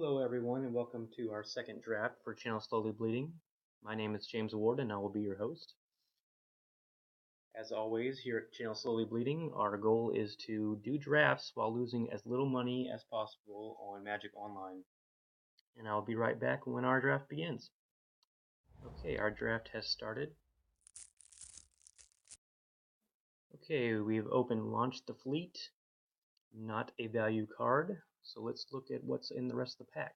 Hello everyone and welcome to our second draft for Channel Slowly Bleeding. My name is James Ward and I will be your host. As always, here at Channel Slowly Bleeding, our goal is to do drafts while losing as little money as possible on Magic Online. And I'll be right back when our draft begins. Okay, our draft has started. Okay, we've opened Launch the Fleet, not a value card, so let's look at what's in the rest of the pack.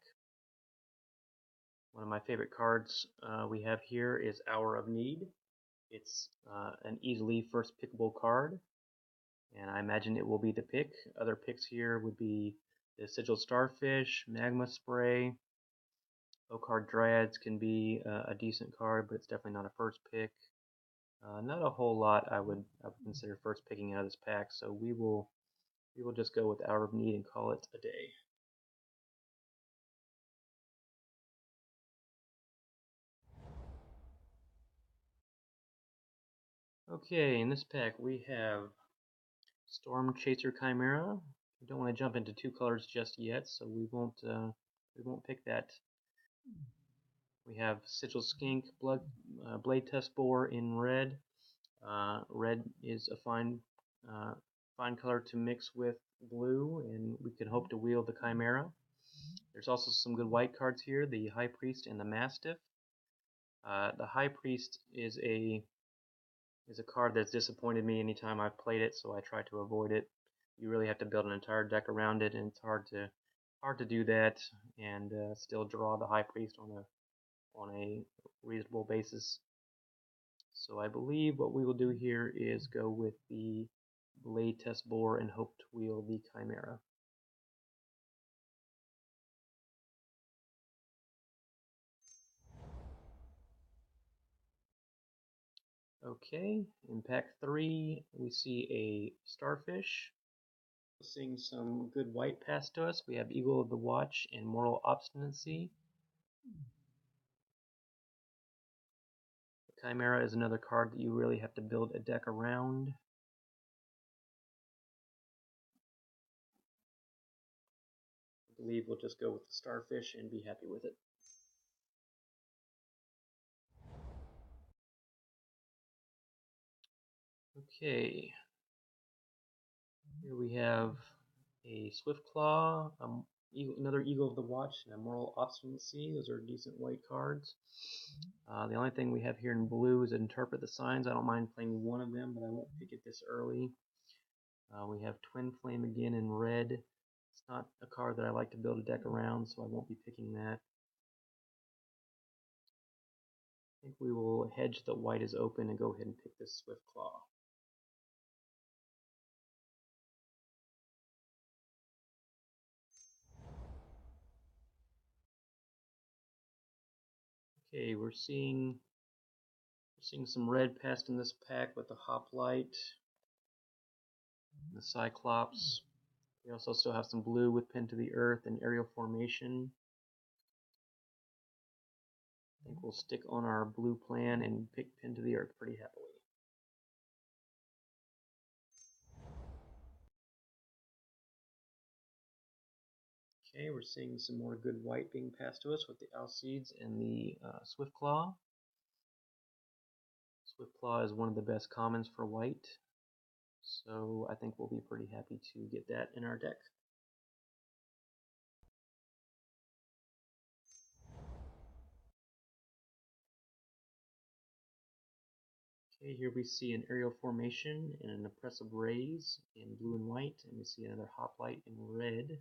One of my favorite cards we have here is Hour of Need. It's an easily first pickable card, and I imagine it will be the pick. Other picks here would be the Sigil Starfish, Magma Spray. O-Card Dryads can be a decent card, but it's definitely not a first pick. Not a whole lot I would consider first picking out of this pack, so we will just go with Hour of Need and call it a day. Okay, in this pack we have Storm Chaser Chimera. I don't want to jump into two colors just yet, so we won't pick that. We have Sigil Skink, Blade Test Boar in red. Red is a fine color to mix with blue, and we can hope to wield the Chimera. There's also some good white cards here, the High Priest and the Mastiff. The High Priest is a card that's disappointed me anytime I've played it, so I try to avoid it. You really have to build an entire deck around it, and it's hard to do that and still draw the High Priest on a reasonable basis. So I believe what we will do here is go with the Blade Test Boar and hope to wield the Chimera. Okay, in pack 3 we see a Starfish. Seeing some good white pass to us. We have Eagle of the Watch and Moral Obstinacy. The Chimera is another card that you really have to build a deck around. I believe we'll just go with the Starfish and be happy with it. Okay, here we have a Swiftclaw, another Eagle of the Watch, and a Moral Obstinacy. Those are decent white cards. The only thing we have here in blue is Interpret the Signs. I don't mind playing one of them, but I won't pick it this early. We have Twin Flame again in red. It's not a card that I like to build a deck around, so I won't be picking that. I think we will hedge the white is open and go ahead and pick this Swiftclaw. Okay, we're seeing some red passed in this pack with the Hoplite, the Cyclops. We also still have some blue with Pin to the Earth and Aerial Formation. I think we'll stick on our blue plan and pick Pin to the Earth pretty happily. Okay, we're seeing some more good white being passed to us with the Alcedes and the Swiftclaw. Swiftclaw is one of the best commons for white, so I think we'll be pretty happy to get that in our deck. Okay, here we see an Aerial Formation and an Oppressive Raise in blue and white, and we see another Hoplite in red.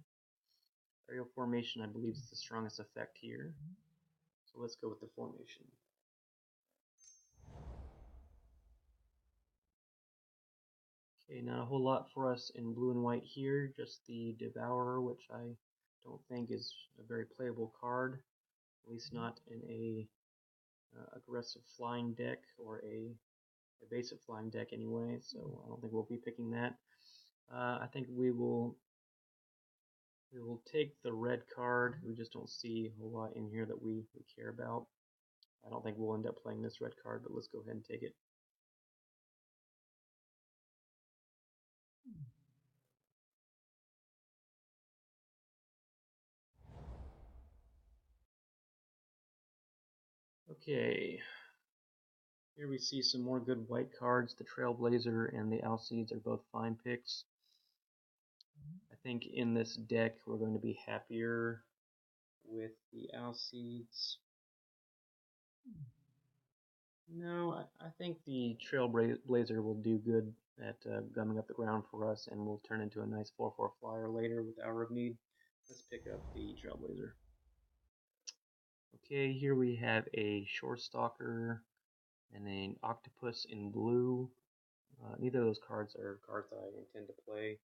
Aerial Formation, I believe, is the strongest effect here, so let's go with the formation. Okay, not a whole lot for us in blue and white here, just the Devourer, which I don't think is a very playable card, at least not in a aggressive flying deck or a evasive flying deck anyway, so I don't think we'll be picking that. I think we will take the red card. We just don't see a whole lot in here that we care about. I don't think we'll end up playing this red card, but let's go ahead and take it. Okay, here we see some more good white cards. The Trailblazer and the Alcides are both fine picks. I think in this deck we're going to be happier with the Alcides. No, I think the Trailblazer will do good at gumming up the ground for us and will turn into a nice 4/4 flyer later with Hour of Need. Let's pick up the Trailblazer. Okay, here we have a Shore Stalker and an Octopus in blue. Neither of those cards are cards that I intend to play.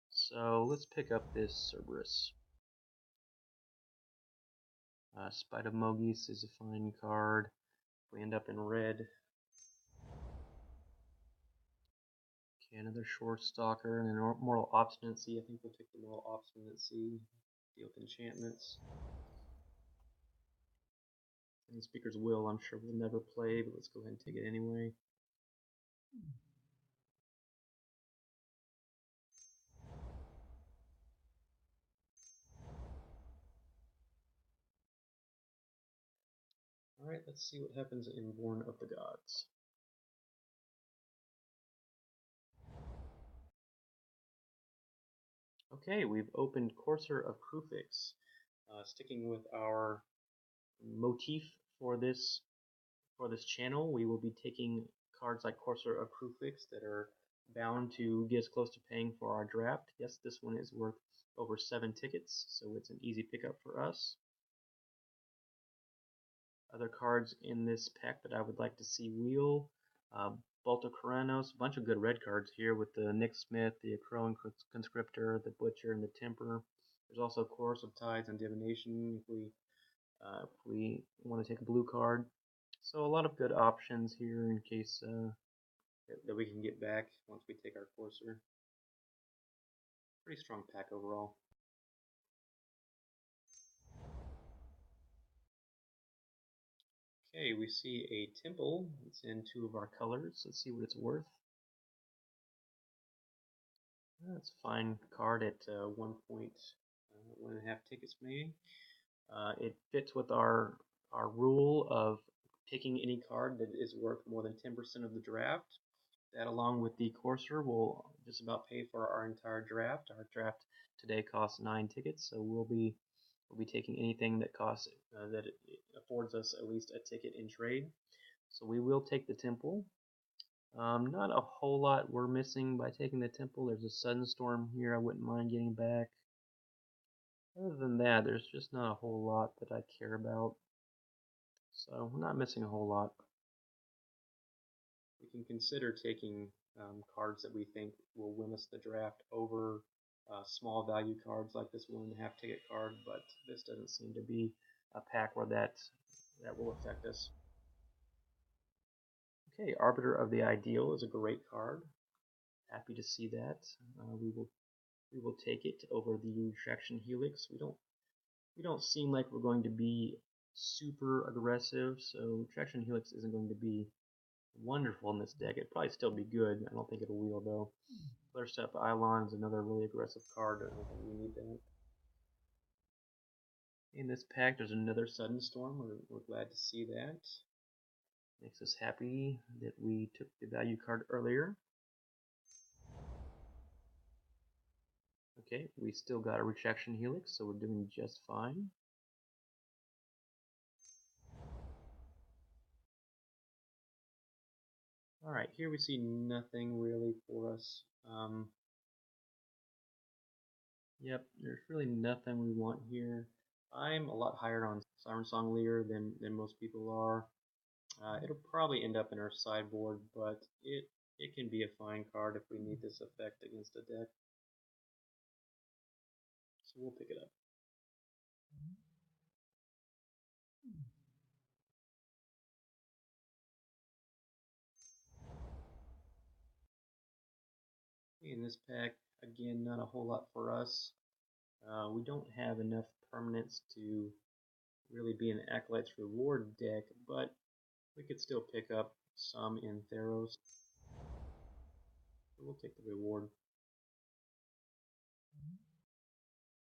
So let's pick up this Cerberus. Spider-Mogis is a fine card. If we end up in red. Okay, another Shore Stalker and a Mortal Obstinacy. I think we'll take the Mortal Obstinacy. Deal with enchantments. And Speaker's Will, I'm sure we'll never play, but let's go ahead and take it anyway. Alright, let's see what happens in Born of the Gods. Okay, we've opened Courser of Kruphix. Sticking with our motif for this channel, we will be taking cards like Courser of Kruphix that are bound to get us close to paying for our draft. Yes, this one is worth over 7 tickets, so it's an easy pickup for us. Other cards in this pack that I would like to see wheel, Balto Karanos, a bunch of good red cards here with the Nick Smith, the Akroan Conscriptor, the Butcher, and the Temper. There's also Chorus of Tides and Divination if we want to take a blue card. So a lot of good options here in case that we can get back once we take our Courser. Pretty strong pack overall. Okay, we see a Temple. It's in 2 of our colors. Let's see what it's worth. That's a fine card at 1.5 tickets maybe. It fits with our rule of picking any card that is worth more than 10% of the draft. That, along with the Courser, will just about pay for our entire draft. Our draft today costs 9 tickets, so we'll be taking anything that costs that it affords us at least a ticket in trade. So we will take the Temple. Not a whole lot we're missing by taking the Temple. There's a Sudden Storm here I wouldn't mind getting back. Other than that, there's just not a whole lot that I care about. So we're not missing a whole lot. We can consider taking cards that we think will win us the draft over small value cards like this 1.5 ticket card, but this doesn't seem to be a pack where that will affect us. Okay, Arbiter of the Ideal is a great card. Happy to see that. We will take it over the Retraction Helix. We don't seem like we're going to be super aggressive, so Retraction Helix isn't going to be wonderful in this deck. It'd probably still be good. I don't think it'll wheel though. Flare-Step Eidolon is another really aggressive card. I don't think we need that. In this pack, there's another Sudden Storm. We're glad to see that. Makes us happy that we took the value card earlier. Okay, we still got a Retraction Helix, so we're doing just fine. Alright, here we see nothing really for us. Yep, there's really nothing we want here. I'm a lot higher on Siren Song Leader than most people are. It'll probably end up in our sideboard, but it can be a fine card if we need this effect against a deck. So we'll pick it up. In this pack, again, not a whole lot for us. We don't have enough permanents to really be an Acolyte's Reward deck, but we could still pick up some in Theros. So we'll take the reward.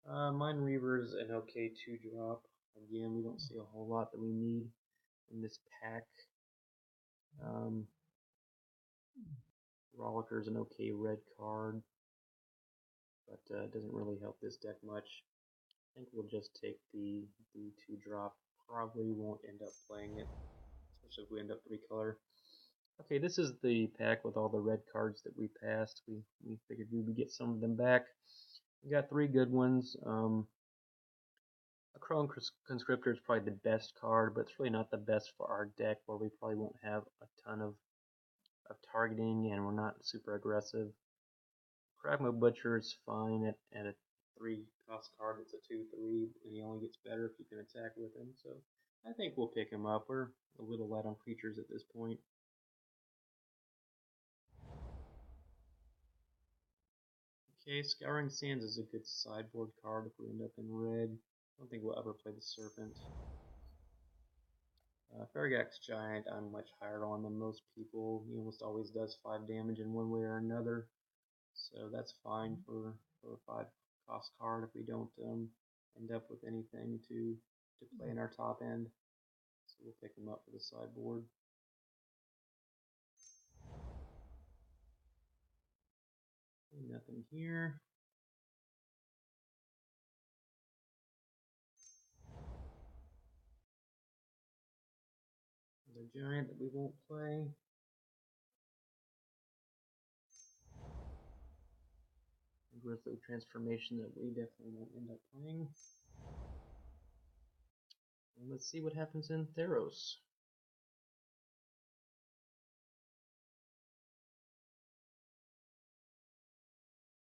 Mind Reaver's an okay 2-drop. Again, we don't see a whole lot that we need. in this pack. Rollicker's an okay red card, but it doesn't really help this deck much. I think we'll just take the 2-drop. Probably won't end up playing it, especially if we end up 3-color. Okay, this is the pack with all the red cards that we passed. We figured we would get some of them back. We got 3 good ones. A Chrome Conscriptor is probably the best card, but it's really not the best for our deck, where we probably won't have a ton of targeting and we're not super aggressive. Pragma Butcher is fine at a 3-cost card. It's a 2/3, and he only gets better if you can attack with him. So I think we'll pick him up. We're a little light on creatures at this point. Okay, Scouring Sands is a good sideboard card if we end up in red. I don't think we'll ever play the Serpent. Farragax Giant, I'm much higher on than most people. He almost always does 5 damage in one way or another. So that's fine for a 5-cost card if we don't end up with anything to play in our top end. So we'll pick him up for the sideboard. Nothing here. Another giant that we won't play. Grizzly Transformation that we definitely won't end up playing. And let's see what happens in Theros.